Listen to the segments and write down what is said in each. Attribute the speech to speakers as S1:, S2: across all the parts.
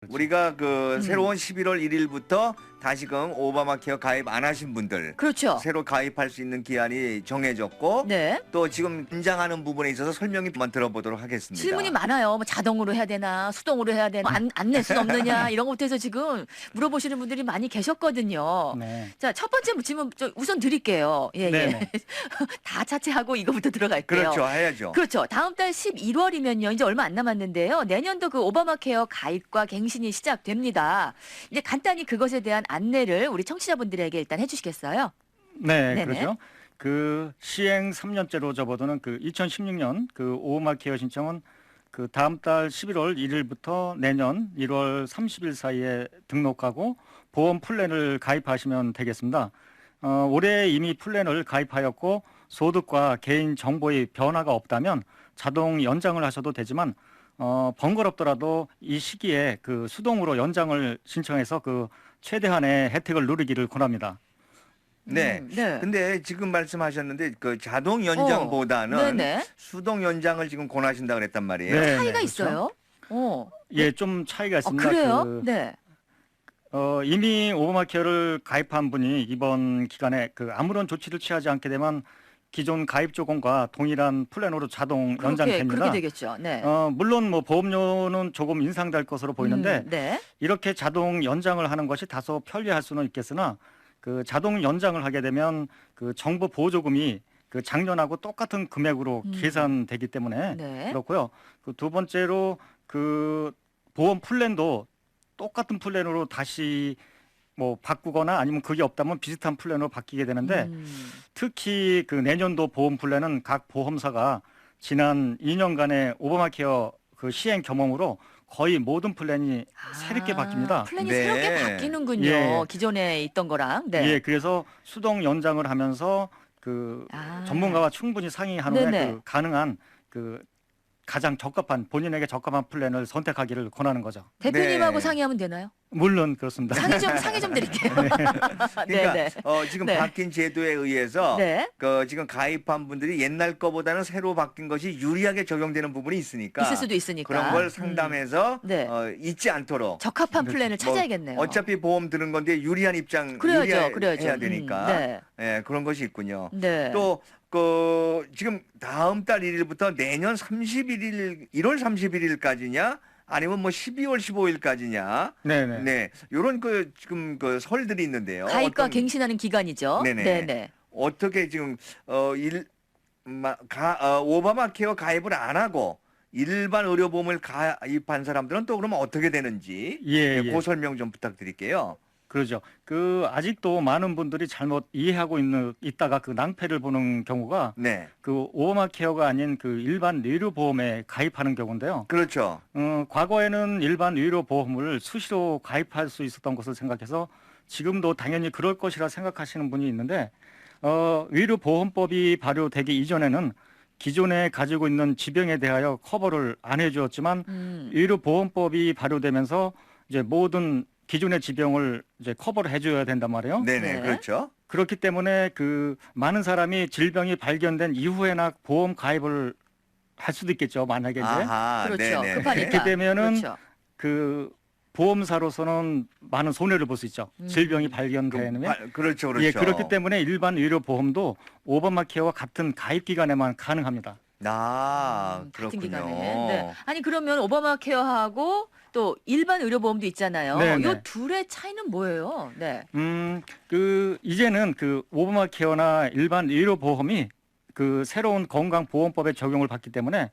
S1: 그렇죠.
S2: 우리가 그 새로운 11월 1일부터 다시금 오바마 케어 가입 안 하신 분들
S3: 그렇죠.
S2: 새로 가입할 수 있는 기한이 정해졌고
S3: 네.
S2: 또 지금 긴장하는 부분에 있어서 설명이 한번 들어보도록 하겠습니다.
S3: 질문이 많아요. 뭐 자동으로 해야 되나, 수동으로 해야 되나, 안 낼 수는 없느냐 이런 것부터 해서 지금 물어보시는 분들이 많이 계셨거든요.
S1: 네.
S3: 자, 첫 번째 질문 우선 드릴게요. 예, 예.
S1: 네네.
S3: 다 차치하고 이거부터 들어갈게요.
S2: 그렇죠, 해야죠.
S3: 그렇죠. 다음 달 11월이면요. 이제 얼마 안 남았는데요. 내년도 그 오바마 케어 가입과 갱신이 시작됩니다. 이제 간단히 그것에 대한 안내를 우리 청취자분들에게 일단 해주시겠어요?
S1: 네,
S3: 네네.
S1: 그렇죠. 그 시행 3년째로 접어드는 그 2016년 그 오바마 케어 신청은 그 다음 달 11월 1일부터 내년 1월 30일 사이에 등록하고 보험 플랜을 가입하시면 되겠습니다. 올해 이미 플랜을 가입하였고 소득과 개인 정보의 변화가 없다면 자동 연장을 하셔도 되지만 번거롭더라도 이 시기에 그 수동으로 연장을 신청해서 그 최대한의 혜택을 누리기를 권합니다.
S2: 네.
S3: 네.
S2: 근데 지금 말씀하셨는데 그 자동 연장보다는
S3: 네네.
S2: 수동 연장을 지금 권하신다 그랬단 말이에요.
S1: 네.
S3: 차이가
S1: 그렇죠.
S3: 있어요?
S1: 예, 좀 차이가 있습니다.
S3: 그래요?
S1: 그,
S3: 네.
S1: 이미 오바마 케어를 가입한 분이 이번 기간에 그 아무런 조치를 취하지 않게 되면 기존 가입 조건과 동일한 플랜으로 자동 연장됩니다.
S3: 그렇게 되겠죠. 네.
S1: 물론 뭐 보험료는 조금 인상될 것으로 보이는데
S3: 네.
S1: 이렇게 자동 연장을 하는 것이 다소 편리할 수는 있겠으나 그 자동 연장을 하게 되면 그 정보 보조금이 그 작년하고 똑같은 금액으로 계산되기 때문에
S3: 네.
S1: 그렇고요. 그 두 번째로 그 보험 플랜도 똑같은 플랜으로 다시 뭐 바꾸거나 아니면 그게 없다면 비슷한 플랜으로 바뀌게 되는데 특히 그 내년도 보험 플랜은 각 보험사가 지난 2년간의 오바마 케어 그 시행 경험으로 거의 모든 플랜이 새롭게 바뀝니다.
S3: 플랜이
S2: 네.
S3: 새롭게 바뀌는군요.
S1: 예.
S3: 기존에 있던 거랑. 네.
S1: 예, 그래서 수동 연장을 하면서 그 전문가와 충분히 상의한 후에
S3: 네네.
S1: 그 가능한 그 가장 적합한 본인에게 적합한 플랜을 선택하기를 권하는 거죠.
S3: 대표님하고
S2: 네.
S3: 상의하면 되나요?
S1: 물론 그렇습니다.
S3: 상의 좀 드릴게요.
S2: 그러니까
S3: 네.
S2: 지금
S3: 네.
S2: 바뀐 제도에 의해서
S3: 네.
S2: 그 지금 가입한 분들이 옛날 거보다는 새로 바뀐 것이 유리하게 적용되는 부분이 있으니까
S3: 있을 수도 있으니까.
S2: 그런 걸 상담해서
S3: 네.
S2: 잊지 않도록
S3: 적합한 플랜을 찾아야겠네요.
S2: 뭐 어차피 보험 드는 건데 유리한 입장
S3: 그래야죠.
S2: 유리해야 되니까
S3: 네.
S2: 예, 그런 것이 있군요.
S3: 네.
S2: 또 그 지금 다음 달 1일부터 내년 31일 1월 31일까지냐 아니면 뭐 12월 15일까지냐
S1: 네네.
S2: 네. 요런 그 지금 그 설들이 있는데요.
S3: 가입과
S2: 어떤-
S3: 갱신하는 기간이죠.
S2: 네네.
S3: 네네.
S2: 어떻게 지금 오바마 케어 가입을 안 하고 일반 의료보험을 가입한 사람들은 또 그러면 어떻게 되는지
S1: 예, 예.
S2: 그 설명 좀 부탁드릴게요.
S1: 그러죠. 그 아직도 많은 분들이 잘못 이해하고 있다가 그 낭패를 보는 경우가
S2: 네.
S1: 그 오바마 케어가 아닌 그 일반 의료보험에 가입하는 경우인데요.
S2: 그렇죠.
S1: 과거에는 일반 의료보험을 수시로 가입할 수 있었던 것을 생각해서 지금도 당연히 그럴 것이라 생각하시는 분이 있는데 의료보험법이 발효되기 이전에는 기존에 가지고 있는 지병에 대하여 커버를 안 해주었지만 의료보험법이 발효되면서 이제 모든 기존의 지병을 이제 커버를 해줘야 된단 말이에요.
S2: 네네.
S3: 네.
S2: 그렇죠.
S1: 그렇기 때문에 그 많은 사람이 질병이 발견된 이후에나 보험 가입을 할 수도 있겠죠. 만약에 이제
S2: 아하.
S3: 그렇죠.
S2: 네네.
S3: 급하니까.
S1: 이렇게 되면은
S3: 그렇죠.
S1: 그 보험사로서는 많은 손해를 볼 수 있죠. 질병이 발견되면.
S2: 그렇죠. 그렇죠.
S1: 예, 그렇기 때문에 일반 의료보험도 오바마 케어와 같은 가입 기간에만 가능합니다.
S3: 같은
S2: 그렇군요.
S3: 기간에. 네. 아니 그러면 오바마 케어하고 또 일반 의료보험도 있잖아요.
S1: 네네.
S3: 이 둘의 차이는 뭐예요? 네.
S1: 그 이제는 그 오바마 케어나 일반 의료보험이 그 새로운 건강보험법에 적용을 받기 때문에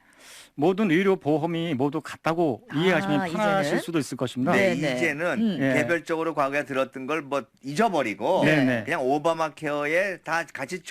S1: 모든 의료보험이 모두 같다고 이해하시면 편하실
S3: 이제는?
S1: 수도 있을 것입니다.
S2: 네,
S3: 네네.
S2: 이제는
S1: 예.
S2: 개별적으로 과거에 들었던 걸 뭐 잊어버리고
S1: 네네.
S2: 그냥 오바마 케어에 다 같이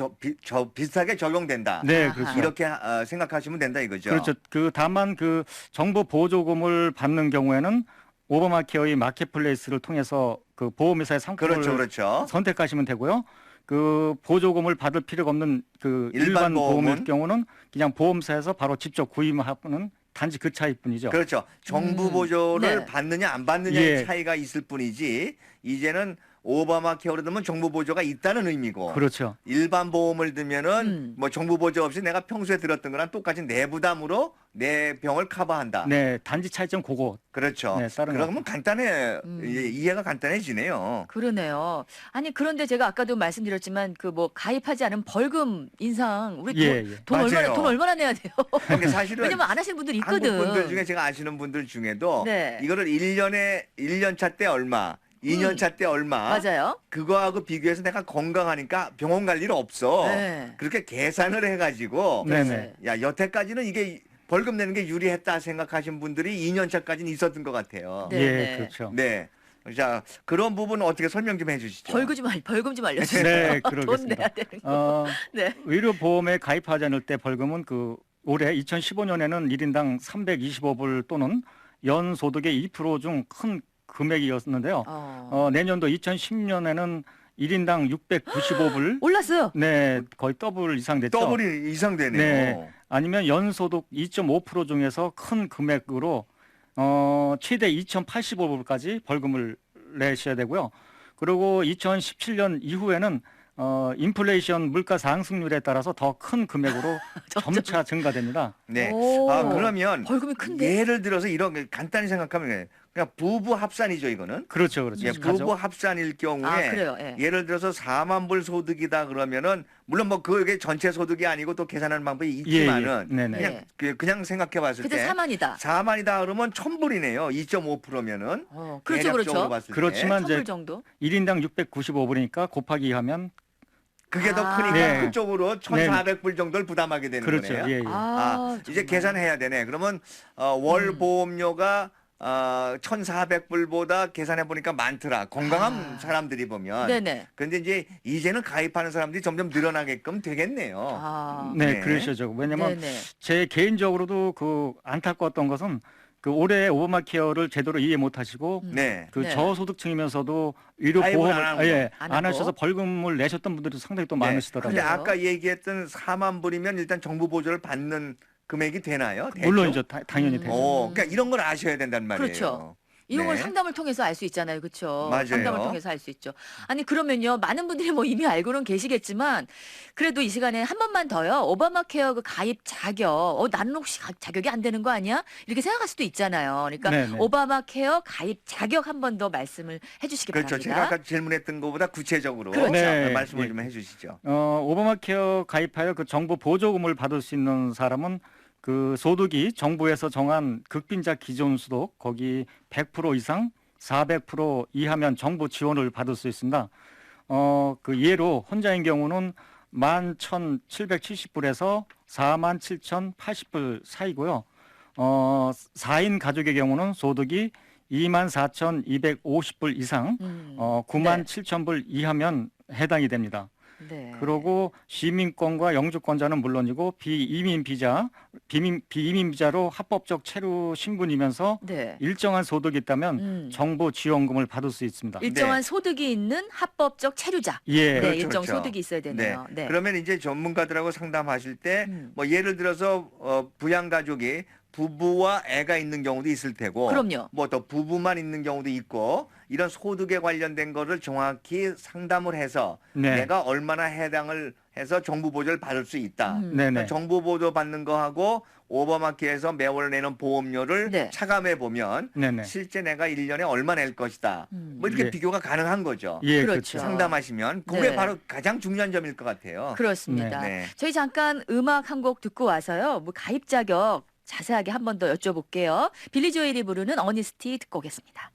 S2: 비슷하게 적용된다.
S1: 네,
S3: 아하.
S1: 그렇죠.
S2: 이렇게 생각하시면 된다 이거죠.
S1: 그렇죠. 그 다만 그 정보 보조금을 받는 경우에는 오바마 케어의 마켓플레이스를 통해서 그 보험회사의 상품을
S2: 그렇죠. 그렇죠.
S1: 선택하시면 되고요. 그 보조금을 받을 필요가 없는 그
S2: 일반
S1: 일반 보험일
S2: 보험은?
S1: 경우는 그냥 보험사에서 바로 직접 구입하는 단지 그 차이뿐이죠.
S2: 그렇죠. 정부 보조를
S3: 네.
S2: 받느냐 안 받느냐의
S1: 예.
S2: 차이가 있을 뿐이지 이제는 오바마 케어를 들면 정부 보조가 있다는 의미고
S1: 그렇죠.
S2: 일반 보험을 들면은 뭐 정부 보조 없이 내가 평소에 들었던 거랑 똑같이 내부담으로 내 병을 커버한다.
S1: 네, 단지 차이점 그거.
S2: 그렇죠.
S1: 네, 다른 거.
S2: 그러면 간단해 이해가 간단해지네요.
S3: 그러네요. 아니 그런데 제가 아까도 말씀드렸지만 그 뭐 가입하지 않은 벌금 인상 우리
S1: 예, 예.
S3: 돈
S2: 맞아요.
S3: 얼마나 내야 돼요?
S2: 그러니까 사실은
S3: 왜냐면 안 하시는 분들이 있거든.
S2: 한국 분들 중에 제가 아시는 분들 중에도
S3: 네.
S2: 이거를 1년 차 때 얼마, 2년 차 때 얼마
S3: 맞아요.
S2: 그거하고 비교해서 내가 건강하니까 병원 갈 일 없어.
S3: 네.
S2: 그렇게 계산을 해가지고
S1: 네네.
S2: 야 여태까지는 이게 벌금 내는 게 유리했다 생각하신 분들이 2년 차까지는 있었던 것 같아요.
S3: 네.
S1: 예, 그렇죠.
S2: 네. 자 그런 부분 어떻게 설명 좀 해주시죠.
S3: 벌금 좀 알려주세요.
S1: 네,
S3: 돈
S1: 그러겠습니다.
S3: 내야 되는 거. 네.
S1: 의료보험에 가입하지 않을 때 벌금은 그 올해 2015년에는 1인당 325불 또는 연소득의 2% 중 큰 금액이었는데요. 내년도 2010년에는 1인당 695불.
S3: 올랐어요.
S1: 네, 거의 더블 이상 됐죠.
S2: 더블이 이상 되네요.
S1: 네. 아니면 연소득 2.5% 중에서 큰 금액으로 최대 2,085불까지 벌금을 내셔야 되고요. 그리고 2017년 이후에는 인플레이션 물가 상승률에 따라서 더 큰 금액으로 점차 증가됩니다.
S2: 네.
S3: 오.
S2: 아 그러면
S3: 벌금이 큰데.
S2: 예를 들어서 이런 게 간단히 생각하면 그냥 부부 합산이죠 이거는.
S1: 그렇죠, 그렇죠.
S2: 예, 부부 합산일 경우에
S3: 아, 그래요. 예.
S2: 예를 들어서 4만 불 소득이다 그러면은 물론 뭐 그게 전체 소득이 아니고 또 계산하는 방법이 있지만은
S1: 네네.
S2: 그냥 그냥 생각해 봤을
S3: 그때
S2: 때
S3: 4만이다.
S2: 4만이다 그러면 1,000불이네요. 2.5%면은
S3: 그렇죠, 그렇죠.
S2: 봤을 때.
S1: 그렇지만 이제
S3: 1000불 정도.
S1: 1인당 695불이니까 곱하기 하면
S2: 그게 더
S3: 아.
S2: 크니까
S1: 네.
S2: 그쪽으로 1,400불 정도를 부담하게 되는
S1: 그렇죠.
S2: 거네요.
S1: 예, 예.
S2: 이제
S3: 정말.
S2: 계산해야 되네. 그러면 월 보험료가 1,400불보다 계산해 보니까 많더라. 건강한 사람들이 보면.
S3: 네네.
S2: 근데 이제는 가입하는 사람들이 점점 늘어나게끔 되겠네요.
S1: 네,
S2: 네.
S1: 그러셔죠. 왜냐면
S3: 네네.
S1: 제 개인적으로도 그 안타까웠던 것은 그 올해 오바마 케어를 제대로 이해 못 하시고
S2: 네.
S1: 그
S3: 네.
S1: 저소득층이면서도 의료
S2: 가입을
S1: 보험을
S2: 안 하고.
S3: 안
S1: 안
S3: 하고.
S1: 하셔서 벌금을 내셨던 분들이 상당히 또
S2: 네.
S1: 많으시더라고요.
S2: 근데
S3: 그래요?
S2: 아까 얘기했던 4만 불이면 일단 정부 보조를 받는 금액이 되나요? 대충?
S1: 물론이죠. 당연히 되죠.
S2: 그러니까 이런 걸 아셔야 된단 말이에요.
S3: 그렇죠. 이런 걸
S2: 네.
S3: 상담을 통해서 알 수 있잖아요. 그렇죠?
S2: 맞아요.
S3: 상담을 통해서 알 수 있죠. 아니 그러면요. 많은 분들이 뭐 이미 알고는 계시겠지만 그래도 이 시간에 한 번만 더요. 오바마 케어 그 가입 자격. 나는 혹시 자격이 안 되는 거 아니야? 이렇게 생각할 수도 있잖아요. 그러니까
S1: 네네.
S3: 오바마 케어 가입 자격 한 번 더 말씀을 해 주시기
S2: 그렇죠.
S3: 바랍니다.
S2: 제가 아까 질문했던 것보다 구체적으로
S3: 그렇죠.
S1: 네.
S2: 말씀을
S1: 예.
S2: 좀 해주시죠.
S1: 오바마 케어 가입하여 그 정부 보조금을 받을 수 있는 사람은 그 소득이 정부에서 정한 극빈자 기존 소득 거기 100% 이상 400% 이하면 정부 지원을 받을 수 있습니다. 그 예로 혼자인 경우는 11,770불에서 47,080불 사이고요. 4인 가족의 경우는 소득이 24,250불 이상, 97,000불 이하면 해당이 됩니다.
S3: 네.
S1: 그리고 시민권과 영주권자는 물론이고 비이민 비자로 합법적 체류 신분이면서
S3: 네.
S1: 일정한 소득이 있다면 정부 지원금을 받을 수 있습니다.
S3: 일정한
S2: 네.
S3: 소득이 있는 합법적 체류자.
S1: 예.
S3: 네,
S2: 그렇죠,
S3: 일정
S2: 그렇죠.
S3: 소득이 있어야 되네요. 네.
S2: 그러면 이제 전문가들하고 상담하실 때 뭐 예를 들어서 부양 가족이 부부와 애가 있는 경우도 있을 테고
S3: 그럼요.
S2: 뭐 또 부부만 있는 경우도 있고 이런 소득에 관련된 거를 정확히 상담을 해서
S1: 네.
S2: 내가 얼마나 해당을 해서 정부 보조를 받을 수 있다.
S1: 네네.
S2: 그러니까 정부 보조 받는 거하고 오바마케어에서 매월 내는 보험료를
S3: 네.
S2: 차감해 보면
S1: 네네.
S2: 실제 내가 1년에 얼마 낼 것이다. 뭐 이렇게
S1: 예.
S2: 비교가 가능한 거죠.
S1: 예,
S3: 그렇죠.
S1: 그렇죠.
S2: 상담하시면 그게
S3: 네.
S2: 바로 가장 중요한 점일 것 같아요.
S3: 그렇습니다.
S2: 네.
S3: 저희 잠깐 음악 한 곡 듣고 와서요. 뭐 가입 자격 자세하게 한 번 더 여쭤볼게요. 빌리 조엘이 부르는 어니스티 듣고 오겠습니다.